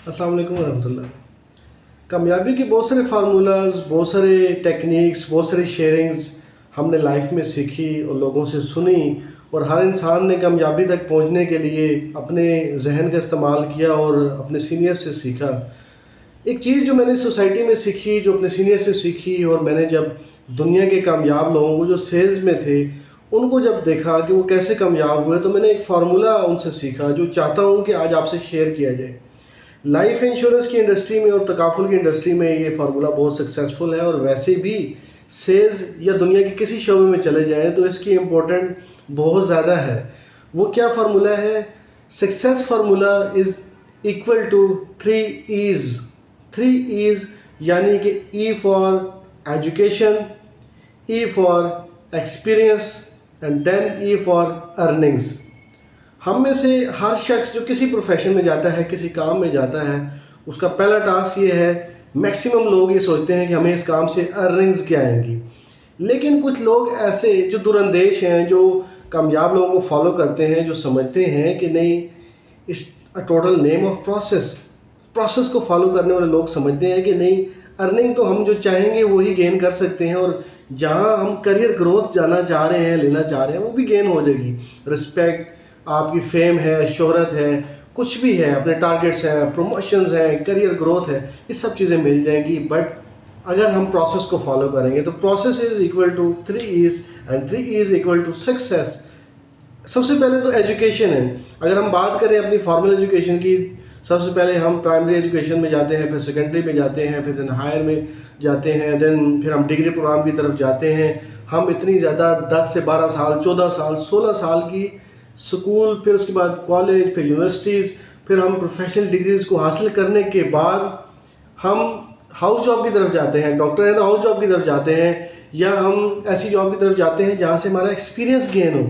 अस्सलाम वालेकुम वरहमतुल्लाह। कामयाबी के बहुत सारे फार्मूलाज, बहुत सारे टेक्निक्स, बहुत सारी शेयरिंग्स हमने लाइफ में सीखी और लोगों से सुनी, और हर इंसान ने कामयाबी तक पहुंचने के लिए अपने जहन का इस्तेमाल किया और अपने सीनियर से सीखा। एक चीज़ जो मैंने सोसाइटी में सीखी, जो अपने सीनियर से सीखी, और मैंने जब दुनिया के कामयाब लोगों को जो सेल्स में थे उनको जब देखा कि वो कैसे कामयाब हुए, तो मैंने एक फार्मूला उनसे सीखा जो चाहता हूँ कि आज आपसे शेयर किया जाए। लाइफ इंश्योरेंस की इंडस्ट्री में और तकाफुल की इंडस्ट्री में ये फार्मूला बहुत सक्सेसफुल है, और वैसे भी सेल्स या दुनिया के किसी शोबे में चले जाएं तो इसकी इम्पोर्टेंट बहुत ज़्यादा है। वो क्या फार्मूला है? Success formula is equal to 3 E's। 3 E's यानी कि E for education, E for experience and then E for earnings. हम में से हर शख्स जो किसी प्रोफेशन में जाता है, किसी काम में जाता है, उसका पहला टास्क ये है, मैक्सिमम लोग ये सोचते हैं कि हमें इस काम से अर्निंग्स क्या आएंगी। लेकिन कुछ लोग ऐसे जो दुरंदेश हैं, जो कामयाब लोगों को फॉलो करते हैं, जो समझते हैं कि नहीं, इस टोटल नेम ऑफ प्रोसेस को फॉलो करने वाले लोग समझते हैं कि नहीं, अर्निंग तो हम जो चाहेंगे वही गेन कर सकते हैं, और जहां हम करियर ग्रोथ जाना चाह रहे हैं, लेना चाह रहे हैं, वो भी गेन हो जाएगी। रिस्पेक्ट, आपकी फेम है, शोहरत है, कुछ भी है, अपने टारगेट्स हैं, प्रमोशंस हैं, करियर ग्रोथ है, ये सब चीज़ें मिल जाएंगी। बट अगर हम प्रोसेस को फॉलो करेंगे तो process is equal to 3 E's and 3 E's equal to success. सबसे पहले तो एजुकेशन है। अगर हम बात करें अपनी फॉर्मल एजुकेशन की, सबसे पहले हम प्राइमरी एजुकेशन में जाते हैं, फिर सेकेंडरी में जाते हैं, फिर देन हायर में जाते हैं, देन फिर हम डिग्री प्रोग्राम की तरफ जाते हैं। हम इतनी ज़्यादा 10 से 12 साल, 14 साल, 16 साल की स्कूल, फिर उसके बाद कॉलेज, फिर यूनिवर्सिटीज़, फिर हम प्रोफेशनल डिग्रीज़ को हासिल करने के बाद हम हाउस जॉब की तरफ जाते हैं। डॉक्टर है तो हाउस जॉब की तरफ जाते हैं, या हम ऐसी जॉब की तरफ जाते हैं जहाँ से हमारा एक्सपीरियंस गेन हो।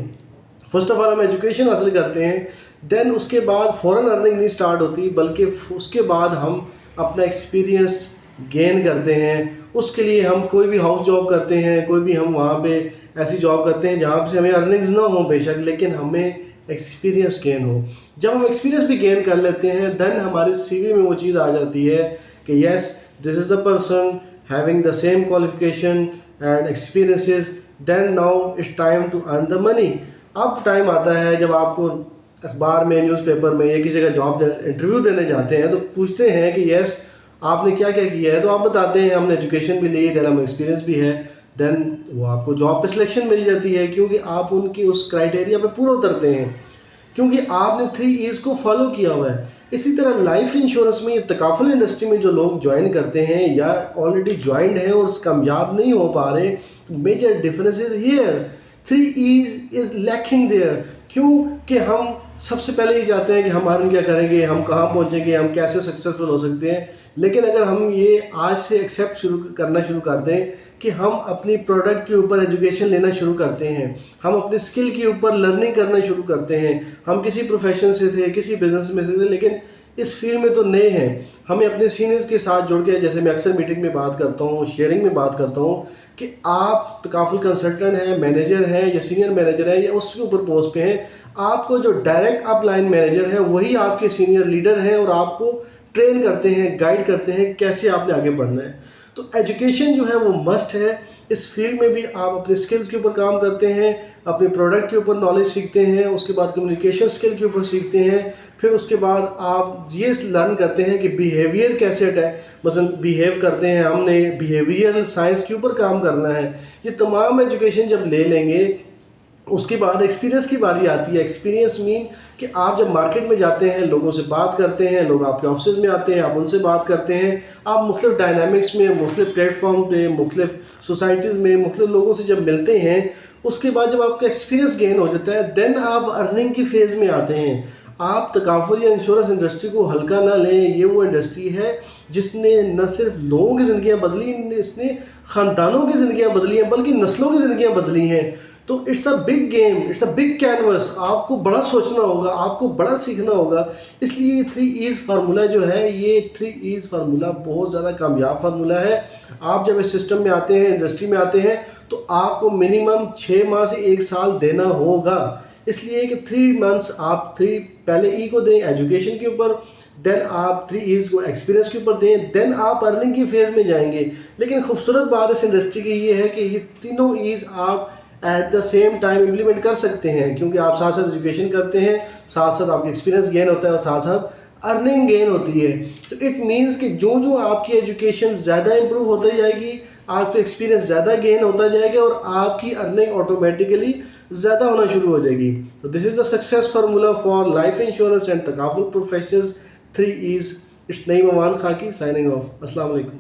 फर्स्ट ऑफ ऑल हम एजुकेशन हासिल करते हैं, देन उसके बाद फ़ौरन अर्निंग नहीं स्टार्ट होती, बल्कि उसके बाद हम अपना एक्सपीरियंस गेन करते हैं। उसके लिए हम कोई भी हाउस जॉब करते हैं, कोई भी हम वहाँ पे ऐसी जॉब करते हैं जहाँ से हमें अर्निंग्स ना हो बेशक, लेकिन हमें एक्सपीरियंस गेन हो। जब हम एक्सपीरियंस भी गेन कर लेते हैं, देन हमारे सीवी में वो चीज़ आ जाती है कि yes, this is the person having the same qualification and experiences, then now it's time to earn the money. अब टाइम आता है जब आपको अखबार में, न्यूज़पेपर में या किसी जगह जॉब इंटरव्यू देने जाते हैं तो पूछते हैं कि यस, आपने क्या क्या किया है, तो आप बताते हैं हमने एजुकेशन भी ली, देन हमें एक्सपीरियंस भी है, देन वो आपको जॉब पे सिलेक्शन मिल जाती है, क्योंकि आप उनकी उस क्राइटेरिया पे पूरा उतरते हैं, क्योंकि आपने 3 E's को फॉलो किया हुआ है। इसी तरह लाइफ इंश्योरेंस में, तकाफुल इंडस्ट्री में जो लोग ज्वाइन करते हैं या ऑलरेडी ज्वाइंड हैं और कामयाब नहीं हो पा रहे, major difference is here. 3 E's is lacking there. क्यों? कि हम सबसे पहले ही चाहते हैं कि हम अर्न क्या करेंगे, हम कहाँ पहुँचेंगे, हम कैसे सक्सेसफुल हो सकते हैं। लेकिन अगर हम ये आज से एक्सेप्ट करना शुरू कर दें कि हम अपनी प्रोडक्ट के ऊपर एजुकेशन लेना शुरू करते हैं, हम अपनी स्किल के ऊपर लर्निंग करना शुरू करते हैं, हम किसी प्रोफेशन से थे, किसी बिजनेस में से थे, लेकिन इस फील्ड में तो नए हैं, हमें अपने सीनियर्स के साथ जुड़ के, जैसे मैं अक्सर मीटिंग में बात करता हूँ, शेयरिंग में बात करता हूँ, कि आप तकाफुल कंसल्टेंट हैं, मैनेजर हैं या सीनियर मैनेजर हैं या उसके ऊपर पोस्ट पे हैं, आपको जो डायरेक्ट अपलाइन मैनेजर है वही आपके सीनियर लीडर हैं, और आपको ट्रेन करते हैं, गाइड करते हैं कैसे आपने आगे बढ़ना है। तो एजुकेशन जो है वो मस्ट है। इस फील्ड में भी आप अपने स्किल्स के ऊपर काम करते हैं, अपने प्रोडक्ट के ऊपर नॉलेज सीखते हैं, उसके बाद कम्युनिकेशन स्किल के ऊपर सीखते हैं, फिर उसके बाद आप ये लर्न करते हैं कि बिहेवियर कैसे मतलब बिहेव करते हैं, हमने बिहेवियरल साइंस के ऊपर काम करना है। ये तमाम एजुकेशन जब ले लेंगे, उसके बाद एक्सपीरियंस की बारी आती है। एक्सपीरियंस मीन कि आप जब मार्केट में जाते हैं, लोगों से बात करते हैं, लोग आपके ऑफिस में आते हैं, आप उनसे बात करते हैं, आप मुख्तलिफ डायनामिक्स में, मुख्तलिफ प्लेटफॉर्म पे, मुख्तलिफ सोसाइटीज़ में, मुख्तलिफ लोगों से जब मिलते हैं, उसके बाद जब आपका एक्सपीरियंस गेन हो जाता है, देन आप अर्निंग की फेज़ में आते हैं। आप तकाफुल या इंश्योरेंस इंडस्ट्री को हल्का ना लें। ये वो इंडस्ट्री है जिसने न सिर्फ लोगों की ज़िंदगियाँ बदली, इसने ख़ानदानों की ज़िंदगियाँ बदली हैं, बल्कि नस्लों की ज़िंदगियाँ बदली हैं। तो it's a big game, it's a big canvas. आपको बड़ा सोचना होगा, आपको बड़ा सीखना होगा। इसलिए 3 E's फार्मूला जो है, ये 3 E's फार्मूला बहुत ज़्यादा कामयाब फार्मूला है। आप जब इस सिस्टम में आते हैं, इंडस्ट्री में आते हैं, तो आपको मिनिमम 6 माह से 1 साल देना होगा। اس لیے کہ 3 months آپ پہلے ای کو دیں ایجوکیشن کے اوپر، دین آپ 3 ایز کو ایکسپیرینس کے اوپر دیں، دین آپ ارننگ کی فیز میں جائیں گے. لیکن خوبصورت بات اس انڈسٹری کی یہ ہے کہ یہ تینوں ایز آپ at the same time implement کر سکتے ہیں، کیونکہ آپ ساتھ ساتھ ایجوکیشن کرتے ہیں، ساتھ ساتھ آپ کا ایکسپیرینس گین ہوتا ہے اور ساتھ ساتھ ارننگ گین ہوتی ہے. تو اٹ مینس کہ جو آپ کی ایجوکیشن زیادہ امپروو ہوتی جائے گی، آپ کا ایکسپیرینس زیادہ گین ہوتا جائے گا اور آپ کی ارننگ آٹومیٹیکلی زیادہ ہونا شروع ہو جائے گی. تو this is the success formula for life insurance and تکافل professionals 3 A's. It's Naeem Aman Khaki signing off. السلام علیکم.